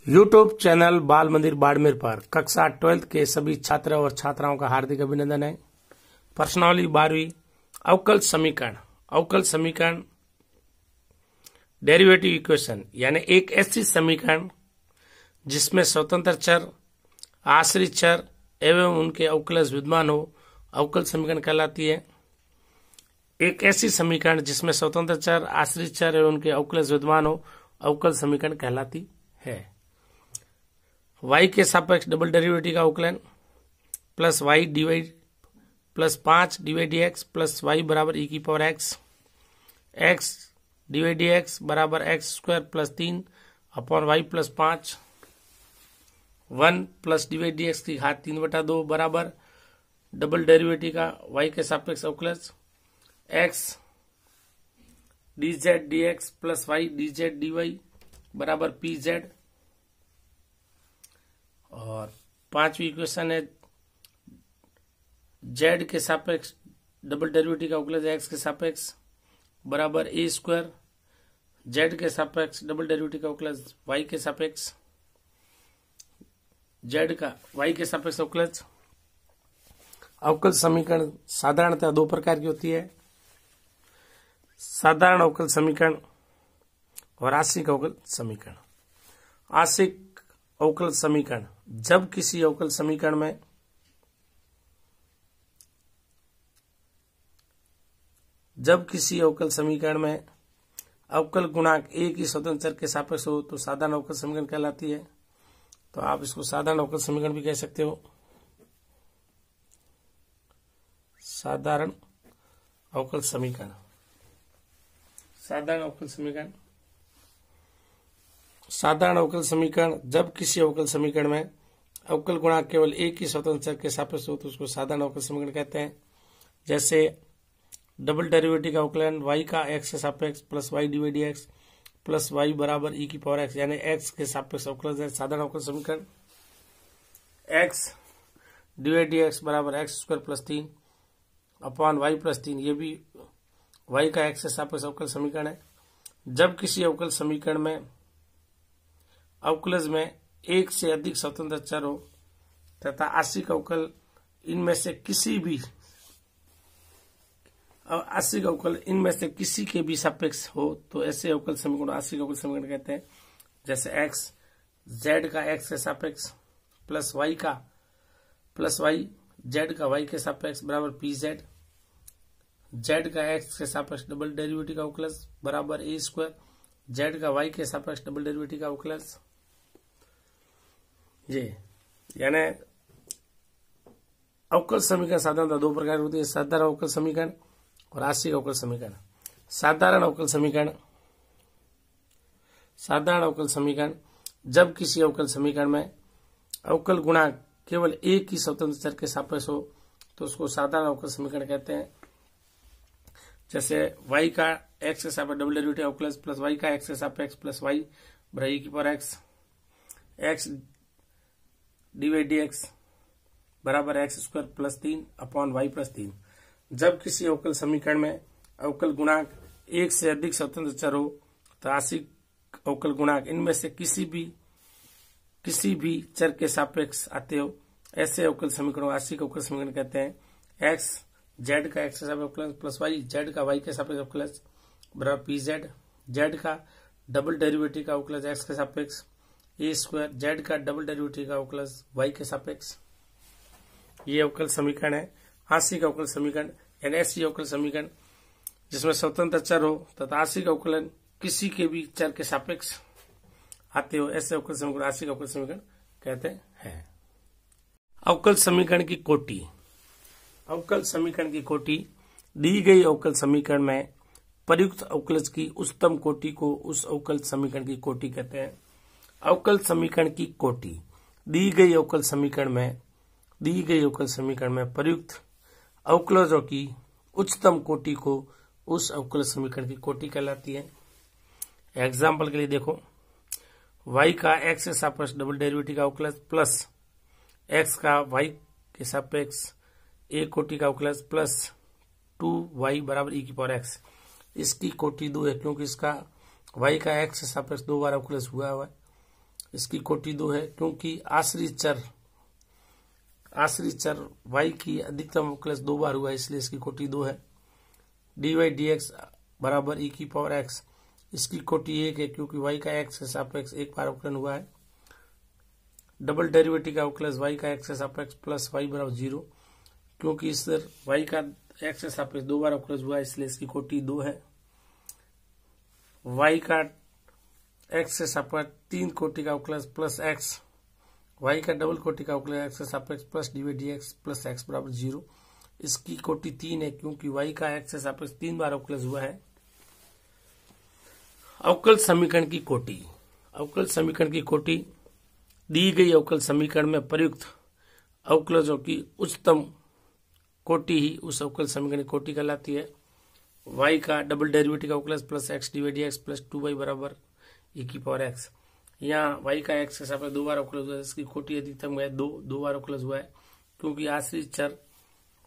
YouTube channel बाल मंदिर बाड़मेर पर कक्षा 12th के सभी छात्र और छात्राओं का हार्दिक अभिनंदन है। प्रश्नावली 12वीं अवकल समीकरण डेरिवेटिव इक्वेशन यानी एक ऐसी समीकरण जिसमें स्वतंत्र चर, आश्रित चर एवं उनके अवकलज विद्यमान हो, अवकल समीकरण कहलाती है। एक ऐसी समीकरण जिसमें स्वतंत्र चर, आश्रित चर एवं उनके अवकलज विद्यमान हो, अवकल समीकरण कहलाती है। y के सापेक्ष डबल डेरिवेटिव का अवकलन plus y divide plus 5 divide dx plus y बराबर e की पावर x डिवाइड dx बराबर x square plus 3 upon y plus 5 1 plus divide dx की घात 3/2 बराबर डबल डेरिवेटिव का y के सापेक्ष अवकलज x dz dx plus y dz dy बराबर pz। और पांचवी इक्वेशन है z के सापेक्ष डबल डेरिवेटिव का अवकलज x के सापेक्ष बराबर a स्क्वायर, z के सापेक्ष डबल डेरिवेटिव का अवकलज y के सापेक्ष z का y के सापेक्ष अवकलज। अवकल समीकरण साधारणतः दो प्रकार की होती है, साधारण अवकल समीकरण और आंशिक अवकल समीकरण। आंशिक अवकल समीकरण जब किसी अवकल समीकरण में अवकल गुणांक एक ही स्वतंत्र चर के सापेक्ष हो तो साधारण अवकल समीकरण कहलाती है। तो आप इसको साधारण अवकल समीकरण भी कह सकते हो। साधारण अवकल समीकरण साधारण अवकल समीकरण जब किसी अवकल समीकरण में अवकल गुणांक केवल एक ही स्वतंत्र चर के सापेक्ष हो तो उसको साधारण अवकल समीकरण कहते हैं। जैसे डबल डेरिवेटिव का अवकलन y का x के सापेक्ष plus y divide dx plus y बराबर e की पावर x यानी x के सापेक्ष अवकलज है साधारण अवकल समीकरण। x डिवाइड dx बराबर x square plus 3 upon y plus 3, ये भी y का x के सापेक्ष अवकल समीकरण है। जब किसी अवकल समीकरण में अवकलज में एक से अधिक स्वतंत्र चर हो तथा आंशिक अवकल इनमें से किसी के भी सापेक्ष हो तो ऐसे अवकल समीकरण आंशिक अवकल समीकरण कहते हैं। जैसे x z का x के सापेक्ष प्लस y z का y के सापेक्ष बराबर pz, z का x के सापेक्ष डबल डेरिवेटिव का अवकलज बराबर a स्क्वायर, z का y के सापेक्ष डबल डेरिवेटिव का अवकलज। ये यानी अवकल समीकरण साधारणतः दो प्रकार होती है, साधारण अवकल समीकरण और आंशिक अवकल समीकरण। साधारण अवकल समीकरण जब किसी अवकल समीकरण में अवकल गुणांक केवल एक ही स्वतंत्र चर के सापेक्ष हो तो उसको साधारण अवकल समीकरण कहते हैं। जैसे y का x के सापेक्ष डबल डेरिवेटिव अवकलज प्लस y का x के सापेक्ष प्लस y बराबर e की पावर x डिवाइड dx बराबर x square plus 3 upon y plus 3। जब किसी अवकल समीकरण में अवकल गुणांक एक से अधिक स्वतंत्र चर हो तो आंशिक अवकल गुणांक इनमें से किसी भी चर के सापेक्ष आते हो, ऐसे अवकल समीकरण आंशिक अवकल समीकरण कहते हैं। x z का x के सापेक्ष अवकलज प्लस y z का y के सापेक्ष अवकलज बराबर pz, z का डबल डेरिवेटिव का अवकलज x के सापेक्ष a स्क्वायर, z का डबल डेरिवेटिव का अवकलज y के सापेक्ष। ये अवकल समीकरण है। आंशिक अवकल समीकरण यानी ऐसी अवकल समीकरण जिसमें स्वतंत्र चर हो तथा आंशिक अवकलन किसी के भी चर के सापेक्ष आते हो, ऐसे अवकल समीकरण आंशिक अवकल समीकरण कहते हैं। अवकल समीकरण की कोटि। अवकल समीकरण की कोटि दी गई अवकल समीकरण में प्रयुक्त अवकलज की उच्चतम कोटि को उस अवकल समीकरण की कोटि कहते हैं। अवकल समीकरण की कोटि दी गई अवकल समीकरण में प्रयुक्त अवकलजों की उच्चतम कोटि को उस अवकल समीकरण की कोटि कहलाती है। एग्जाम्पल के लिए देखो, y का x के सापेक्ष डबल डेरिवेटिव का अवकलज प्लस x का y के सापेक्ष a कोटि का अवकलज प्लस 2y बराबर e की पावर x। इसकी कोटि 2 है क्योंकि इसका y का x के सापेक्ष 2 बार अवकलज हुआ है इसकी कोटि 2 है, क्योंकि आश्रित चर y की अधिकतम अवकलज 2 बार हुआ है, इसलिए इसकी कोटि 2 है। dy dx बराबर e की पावर x, इसकी कोटि 1 है, क्योंकि y का x के सापेक्ष एक बार अवकलन हुआ है। डबल डेरिवेटिव का अवकलज y का x के सापेक्ष प्लस y बराबर 0, क्योंकि इस y का x के सापेक्ष 2 बार अवकलज हुआ है, इसलिए इसकी कोटि 2 है। y का x से सापेक्ष 3 कोटि का अवकलज प्लस x, y का डबल कोटि का अवकलज x से सापेक्ष plus dy dx plus x बराबर 0, इसकी कोटि 3 है, क्योंकि y का x से सापेक्ष 3 बार अवकलज हुआ है। अवकल समीकरण की कोटि। अवकल समीकरण की कोटि दी गई अवकल समीकरण में प्रयुक्त अवकलजों की उच्चतम कोटि ही उस अवकल समीकरण की कोटि कहलाती है। y का डबल डेरिवेटिव का अवकलज plus x dy dx plus 2y बराबर e की पावर x। यहाँ y का x के सापेक्ष 2 बार अवकलज हुआ है, इसकी कोटि अधिकतम है 2 बार अवकलज हुआ है, क्योंकि आश्रित चर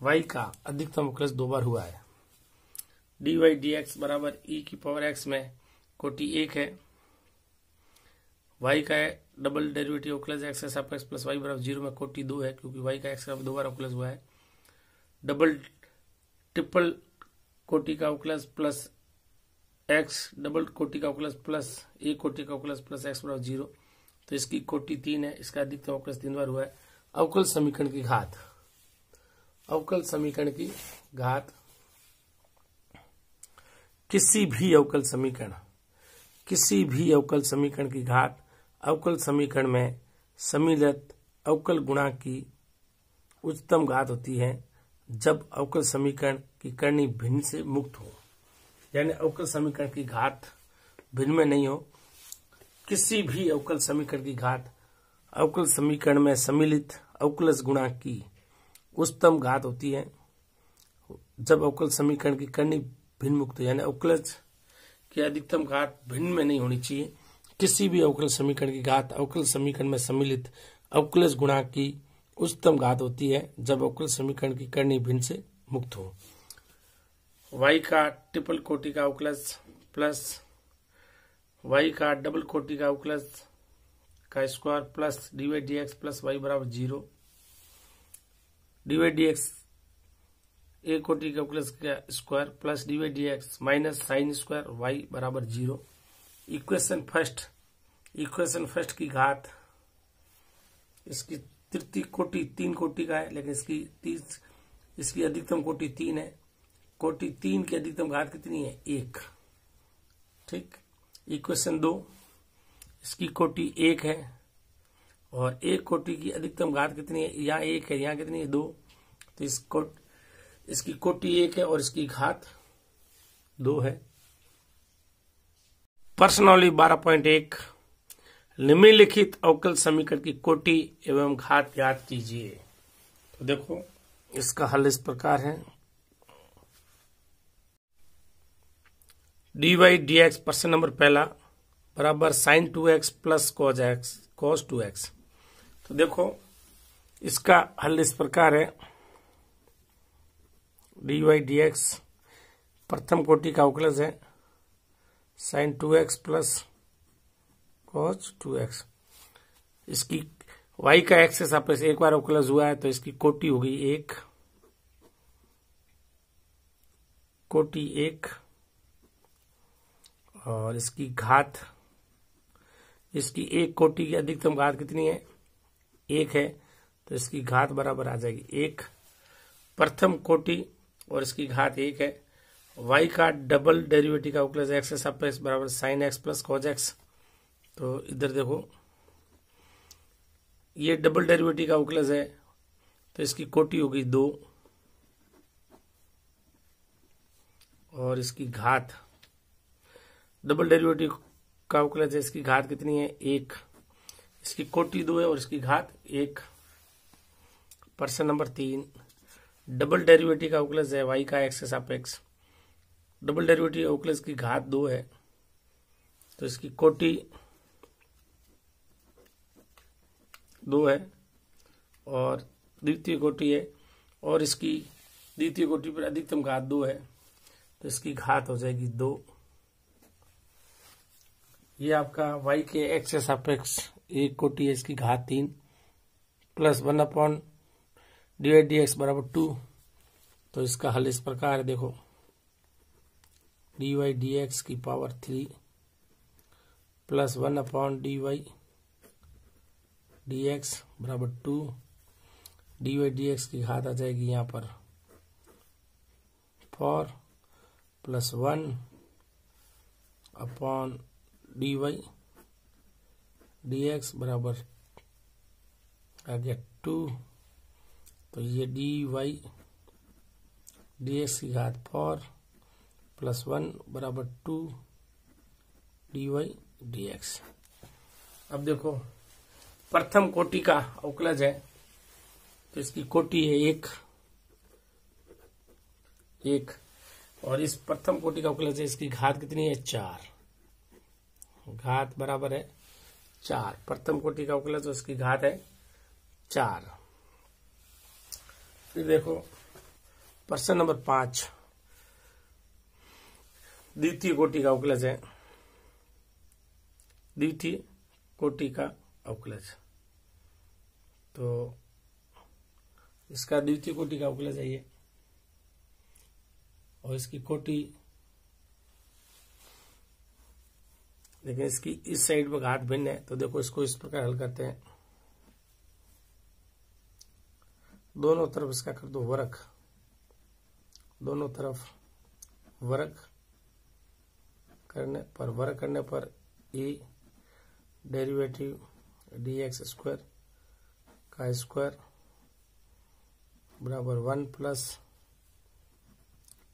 y का अधिकतम अवकलज 2 बार हुआ है। dy dx बराबर e की पावर x में कोटि 1 है। y का डबल डेरिवेटिव अवकलज x के सापेक्ष प्लस y बराबर 0 में कोटि 2 है, क्योंकि y का x का 2 बार अवकलज हुआ है। डबल ट्रिपल कोटि का अवकलज प्लस x डबल कोटि का अवकलज प्लस a कोटि का अवकलज प्लस x बराबर 0, तो इसकी कोटि 3 है, इसका अधिकतम अवकलज 3 बार हुआ है। अवकल समीकरण की घात। अवकल समीकरण की घात किसी भी अवकल समीकरण की घात अवकल समीकरण में सम्मिलित अवकल गुणांक की उच्चतम घात होती है जब अवकल समीकरण की करनी भिन्न से मुक्त हो, यानी अवकल समीकरण की घात भिन्न में नहीं हो। किसी भी अवकल समीकरण की घात अवकल समीकरण में सम्मिलित अवकलज गुणांक की उच्चतम घात होती है जब अवकल समीकरण की करनी भिन्न मुक्त हो, यानी अवकलज की अधिकतम घात भिन्न में नहीं होनी चाहिए। किसी भी अवकल समीकरण की घात अवकल समीकरण में सम्मिलित अवकलज गुणांक की उच्चतम घात होती है जब अवकल समीकरण की करनी भिन्न से मुक्त हो। y का ट्रिपल कोटि का अवकलज प्लस y का डबल कोटि का अवकलज का square plus dy dx plus y बराबर 0। dy dx a कोटि का अवकलज का square plus dy dx minus sine square y बराबर 0। इक्वेशन फर्स्ट की घात, इसकी तृतीय कोटि 3 कोटि का है, लेकिन इसकी अधिकतम कोटि 3 है। कोटि 3 की अधिकतम घात कितनी है? 1। ठीक। इक्वेशन 2, इसकी कोटि 1 है और 1 कोटि की अधिकतम घात कितनी है? यहाँ 1 है, यहाँ कितनी है? 2। तो इसकी कोटि 1 है और इसकी घात 2 है। प्रश्नावली 12.1 निम्नलिखित अवकल समीकरण की कोटि एवं घात ज्ञात कीजिए। तो देखो इसका हल इस प्रकार है। dy dx प्रश्न नंबर पहला बराबर sin 2x plus cos 2x। तो देखो इसका हल इस प्रकार है। dy dx प्रथम कोटि का अवकलज है sin 2x plus cos 2x। इसकी y का x के सापेक्ष एक बार अवकलज हुआ है, तो इसकी कोटि हो गई 1, कोटि 1 और इसकी घात, इसकी एक कोटि की अधिकतम घात कितनी है? 1 है, तो इसकी घात बराबर आ जाएगी 1। प्रथम कोटि और इसकी घात 1 है। y का डबल डेरिवेटिव का अवकलज x के सापेक्ष बराबर sine x plus cos x। तो इधर देखो ये डबल डेरिवेटिव का अवकलज है, तो इसकी कोटि होगी 2 और इसकी घात, डबल डेरिवेटिव का अवकलज है, इसकी घात कितनी है? 1। इसकी कोटि 2 है और इसकी घात 1। प्रश्न नंबर 3 डबल डेरिवेटिव का अवकलज है y का x के सापेक्ष, डबल डेरिवेटिव अवकलज की घात 2 है, तो इसकी कोटि 2 है और द्वितीय कोटि है और इसकी द्वितीय कोटि पर अधिकतम घात 2 है, तो इसकी घात हो जाएगी 2। ये आपका y के x के सापेक्ष एक कोटि है इसकी घात 3 प्लस 1 डिवाइड डी एक्स बराबर 2। तो इसका हल इस प्रकार है, देखो डी वाई डी एक्स की power 3 plus 1 D Y D x बराबर 2। डी वाई डी एक्स की घात आ जाएगी यहाँ पर 4 plus 1 D Y D x बराबर आ गया 2। तो ये डी वाई डी एक्स की घात 4 प्लस 1 बराबर 2 डी वाई डी एक्स। अब देखो प्रथम कोटि का अवकलज है, तो इसकी कोटि है 1 और इस प्रथम कोटि का अवकलज है, इसकी घात कितनी है 4। घात बराबर है 4। प्रथम कोटि का अवकलज तो इसकी घात है 4। फिर देखो प्रश्न नंबर 5 द्वितीय कोटि का अवकलज है। द्वितीय कोटि का अवकलज, तो इसका द्वितीय कोटि का अवकलज है ये, और इसकी कोटि देखिए इसकी इस साइड में घात भिन्न है। तो देखो इसको इस प्रकार हल करते हैं, दोनों तरफ इसका कर दो वर्ग, दोनों तरफ वर्ग करने पर a derivative d x square का स्क्वायर बराबर 1 plus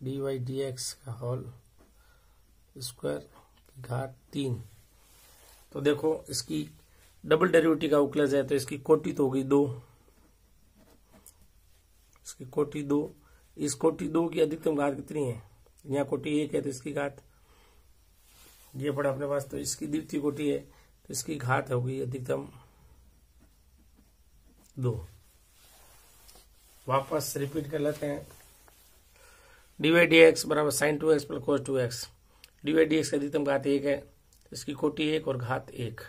d Y D x का होल स्क्वायर की घात 3। तो देखो इसकी डबल डेरिवेटिव का अवकलज है, तो इसकी कोटि तो होगी 2, इसकी कोटि 2। इस कोटि 2 की अधिकतम घात कितनी है, यहाँ कोटि 1 है तो इसकी घात ये पड़ा अपने पास, तो इसकी द्वितीय कोटि है तो इसकी घात होगी अधिकतम 2। वापस रिपीट कर लेते हैं, डी वाई डी एक्स बराबर sine 2x plus cos 2x। D Y D x की अधिकतम घात 1 है, इसकी कोटि 1 और घात 1।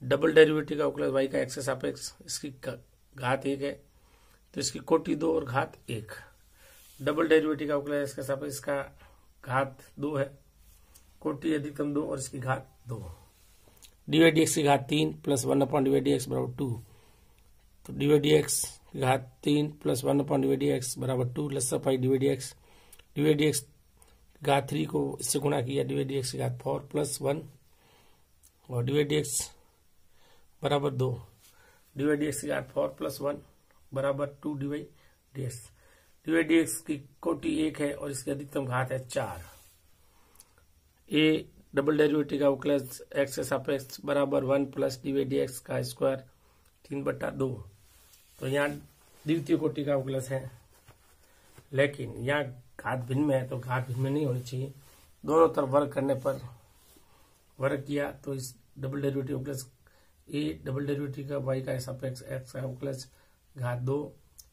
डबल डेरिवेटिव का अवकलज y का x के सापेक्ष, इसकी घात 1 है तो इसकी कोटि 2 और घात 1। डबल डेरिवेटिव का अवकलज x के सापेक्ष, इसका घात 2 है, कोटि अधिकतम 2 और इसकी घात 2। डी वाई डी एक्स की घात 3 plus 1 D Y D x बराबर 2। तो डी वाई डी एक्स की घात 3 plus 1 D Y D x बराबर 2 लसा pi D Y D x. D Y D X घात 3 को इससे गुणा किया, डी वाई डी एक्स की घात 4 प्लस 1 और डी वाई डी एक्स बराबर 2। डी वाई डी एक्स की घात 4 प्लस 1 बराबर 2 d Y D x. D Y D x की कोटि 1 है और इसकी अधिकतम घात है 4। ए डबल डेरिवेटिव का अवकलज एक्स के सापेक्ष बराबर 1 plus d Y D x का स्क्वायर 3/2। तो यहाँ द्वितीय कोटि का अवकलज है, लेकिन यहाँ घात भिन्न में है तो घात भिन्न में नहीं होनी चाहिए। दोनों तरफ वर्ग करने पर वर्ग किया तो इस डबल डेरिवेटिव अवकलज ए डबल डेरिवेटिव का वाई का सापेक्ष एक्स का अवकलज घात 2,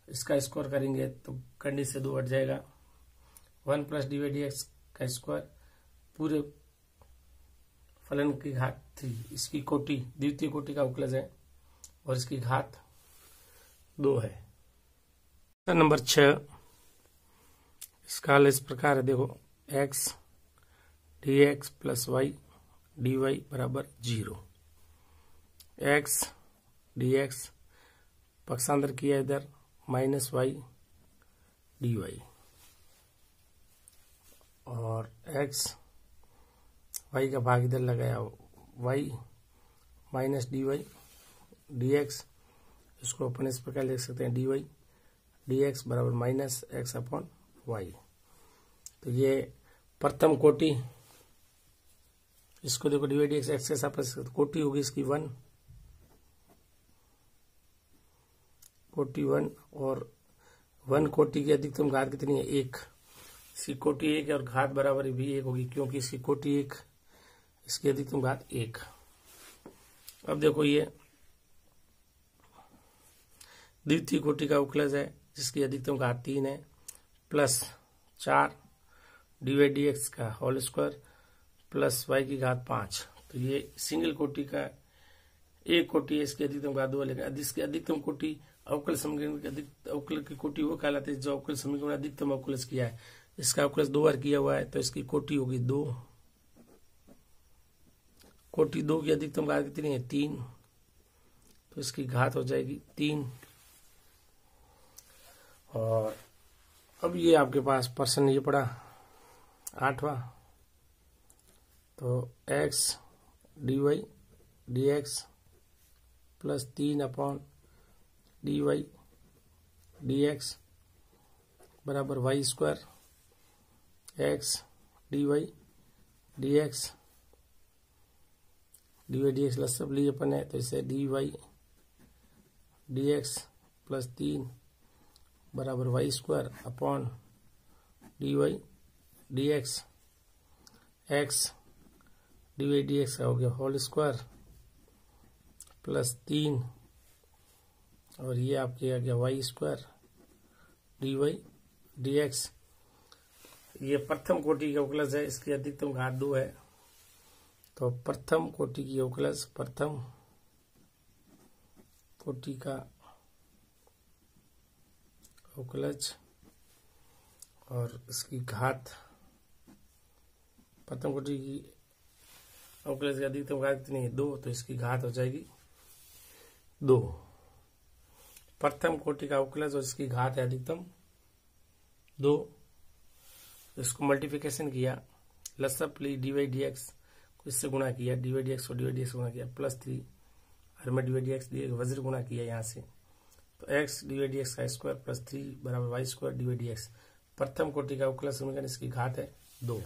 इसका स्क्वायर करेंगे तो कंडी से 2 हट जाएगा। 1 plus d Y D x का स्क्वायर पूरे फलन की घात 3। इसकी कोटि द्वितीय कोटि का अवकलज है और इसकी घात 2 है। नंबर 6 इसका हल इस प्रकार है, देखो x d x plus y d y बराबर 0। x डी एक्स पक्षांतर किया इधर माइनस वाई डी वाई, और x वाई का भाग इधर लगाया y minus d Y D x. इसको अपन इस प्रकार लिख सकते हैं डी वाई डी एक्स बराबर माइनस एक्स अपॉन वाई। तो ये प्रथम कोटि, इसको देखो d Y D x x के साथ कोटि होगी इसकी 1, कोटि 1 और 1 कोटि की अधिकतम घात कितनी है 1। इसकी कोटि 1 है और घात बराबर भी 1 होगी क्योंकि इसकी कोटि 1, इसकी अधिकतम घात 1। अब देखो ये द्वितीय कोटि का अवकलज है जिसकी अधिकतम घात 3 है plus 4 d Y D x का होल स्क्वायर प्लस वाई की घात 5। तो ये सिंगल कोटि का एक कोटि है, इसकी अधिकतम घात 2 है, लेकिन इसकी अधिकतम कोटि अवकल समीकरण की अवकल की कोटि वो कहलाती है जो अवकल समीकरण अधिकतम अवकलज किया है। इसका अवकलज 2 बार किया हुआ है तो इसकी कोटि होगी 2। कोटि 2 की अधिकतम घात कितनी है 3, तो इसकी घात हो जाएगी 3। और अब ये आपके पास प्रश्न ये पड़ा 8वां, तो x dy dx plus 3 upon dy dx बराबर y square, x dy dx लसब लिए अपन है तो इसे dy dx प्लस 3 बराबर y square upon dy dx x dy dx का हो गया होल स्क्वायर प्लस 3 और ये आपके आ गया वाई स्क्वायर dy dx। ये प्रथम कोटि का अवकलज है, इसकी अधिकतम घात 2 है, तो प्रथम कोटि की अवकलज, प्रथम कोटि का अवकलज और इसकी घात, प्रथम कोटि की अवकलज की अधिकतम घात कितनी है 2, तो इसकी घात हो जाएगी 2। प्रथम कोटि का अवकलज और इसकी घात है अधिकतम 2, इसको मल्टीप्लिकेशन किया, लसअप ली dy dx को इससे गुणा किया, dy dx को dy dx गुणा किया, प्लस 3 और में dy dx वज्र गुणा किया यहाँ से, तो x dy dx का स्क्वायर प्लस 3 बराबर वाई स्क्वायर dy dx। प्रथम कोटि का अवकलज समीकरण, इसकी घात है 2।